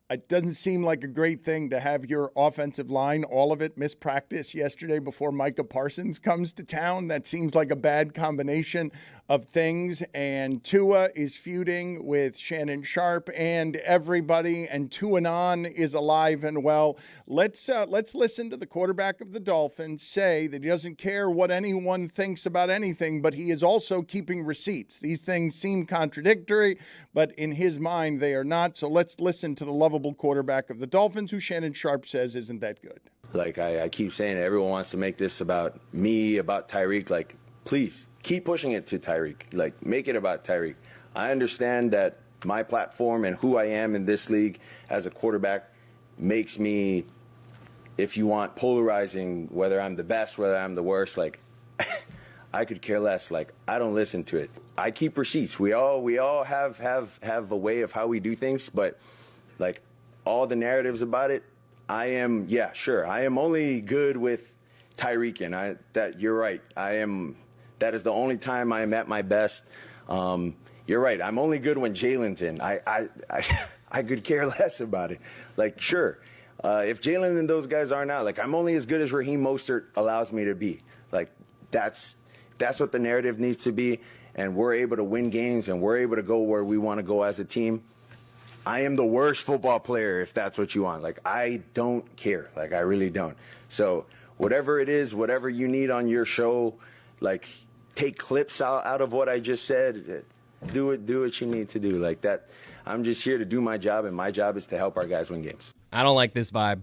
It doesn't seem like a great thing to have your offensive line, all of it, miss practice yesterday before Micah Parsons comes to town. That seems like a bad combination of things. And Tua is feuding with Shannon Sharpe and everybody, and Tuanon is alive and well. Let's listen to the quarterback of the Dolphins say that he doesn't care what anyone thinks about anything, but he is also keeping receipts. These things seem contradictory, but in his mind, they are not. So let's listen to the lovable quarterback of the Dolphins, who Shannon Sharpe says isn't that good. Like I keep saying, everyone wants to make this about me, about Tyreek. Like, please keep pushing it to Tyreek. Like, make it about Tyreek. I understand that my platform and who I am in this league as a quarterback makes me, if you want, polarizing, whether I'm the best, whether I'm the worst. Like, I could care less. Like, I don't listen to it. I keep receipts. We all have a way of how we do things, but like all the narratives about it, I am only good with Tyreek, and that you're right. That is the only time I am at my best. You're right. I'm only good when Jalen's in. I could care less about it. Like, sure, if Jalen and those guys aren't out, like, I'm only as good as Raheem Mostert allows me to be. Like, that's what the narrative needs to be, and we're able to win games, and we're able to go where we want to go as a team. I am the worst football player, if that's what you want. Like, I don't care. Like, I really don't. So whatever it is, whatever you need on your show, like, take clips out of what I just said. Do what you need to do. Like that. I'm just here to do my job, and my job is to help our guys win games. I don't like this vibe.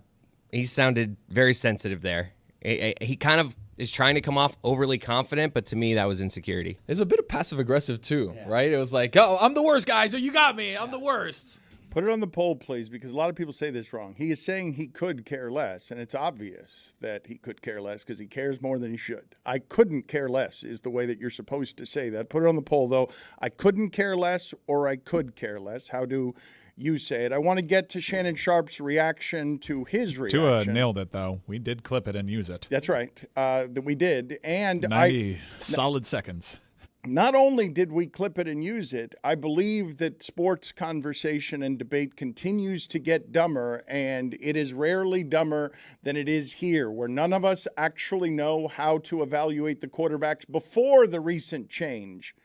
He sounded very sensitive there. He kind of is trying to come off overly confident, but to me, that was insecurity. It's a bit of passive-aggressive, too, right? It was like, oh, I'm the worst, guys. So you got me. I'm the worst. Put it on the poll, please, because a lot of people say this wrong. He is saying he could care less, and it's obvious that he could care less because he cares more than he should. I couldn't care less is the way that you're supposed to say that. Put it on the poll, though. I couldn't care less or I could care less. How do you say it? I want to get to Shannon Sharpe's reaction to his reaction. Tua nailed it, though. We did clip it and use it. That's right. That we did. And 90 solid seconds. Not only did we clip it and use it, I believe that sports conversation and debate continues to get dumber, and it is rarely dumber than it is here, where none of us actually know how to evaluate the quarterbacks before the recent change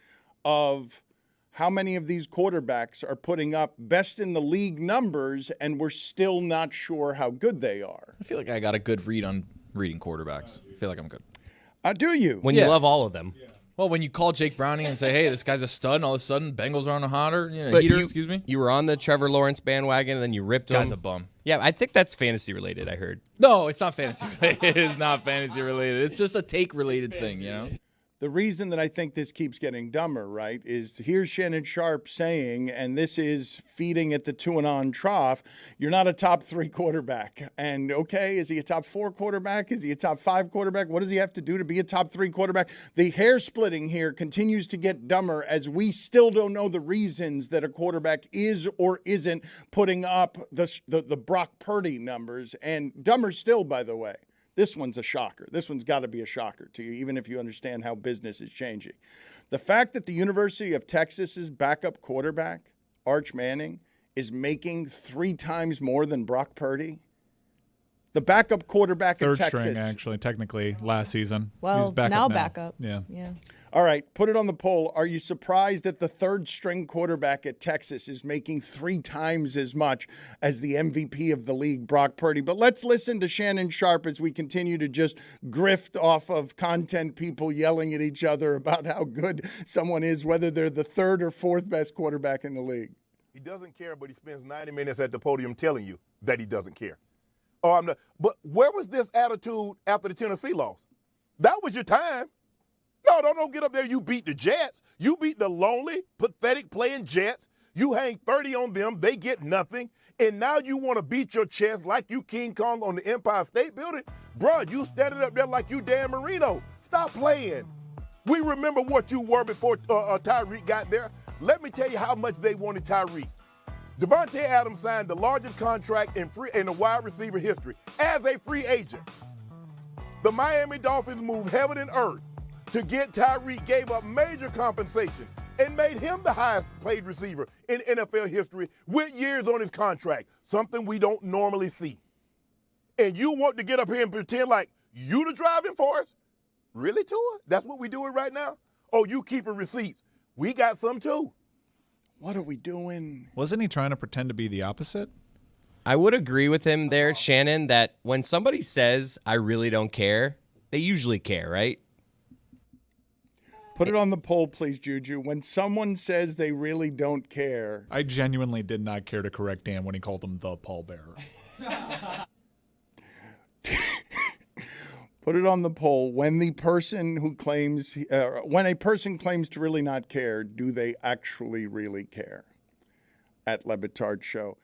of how many of these quarterbacks are putting up best in the league numbers, and we're still not sure how good they are. I feel like I got a good read on reading quarterbacks. I feel like I'm good. Do you? When you love all of them. Yeah. Well, when you call Jake Browning and say, hey, this guy's a stud, and all of a sudden Bengals are on a heater, You were on the Trevor Lawrence bandwagon, and then you ripped him. Guy's a bum. Yeah, I think that's fantasy related, I heard. No, it's not fantasy related. It's not fantasy related. It's just a take related thing, you know? The reason that I think this keeps getting dumber, right, is here's Shannon Sharpe saying, and this is feeding at the Tuanon trough, you're not a top 3 quarterback. And, okay, is he a top 4 quarterback? Is he a top 5 quarterback? What does he have to do to be a top 3 quarterback? The hair splitting here continues to get dumber as we still don't know the reasons that a quarterback is or isn't putting up the Brock Purdy numbers. And dumber still, by the way. This one's a shocker. This one's got to be a shocker to you, even if you understand how business is changing. The fact that the University of Texas's backup quarterback, Arch Manning, is making 3 times more than Brock Purdy. The backup quarterback at Texas. Third string, actually, technically, last season. Well, he's backup now now. backup. Yeah. All right, put it on the poll. Are you surprised that the third-string quarterback at Texas is making 3 times as much as the MVP of the league, Brock Purdy? But let's listen to Shannon Sharpe as we continue to just grift off of content people yelling at each other about how good someone is, whether they're the 3rd or 4th best quarterback in the league. He doesn't care, but he spends 90 minutes at the podium telling you that he doesn't care. Oh, I'm not. But where was this attitude after the Tennessee loss? That was your time. No, don't get up there. You beat the Jets. You beat the lonely, pathetic playing Jets. You hang 30 on them. They get nothing. And now you want to beat your chest like you King Kong on the Empire State Building? Bruh, you standing up there like you Dan Marino. Stop playing. We remember what you were before Tyreek got there. Let me tell you how much they wanted Tyreek. Devontae Adams signed the largest contract in the wide receiver history as a free agent. The Miami Dolphins moved heaven and earth to get Tyreek, gave up major compensation, and made him the highest paid receiver in NFL history with years on his contract, something we don't normally see. And you want to get up here and pretend like you the driving force? Really, Tua? That's what we doing right now? Oh, you keeping receipts. We got some too. What are we doing? Wasn't he trying to pretend to be the opposite? I would agree with him there, Shannon, that when somebody says, I really don't care, they usually care, right? Put it on the poll, please, Juju. When someone says they really don't care. I genuinely did not care to correct Dan when he called him the pallbearer. Put it on the poll. When the person who claims, when a person claims to really not care, do they actually really care? At Le Batard Show.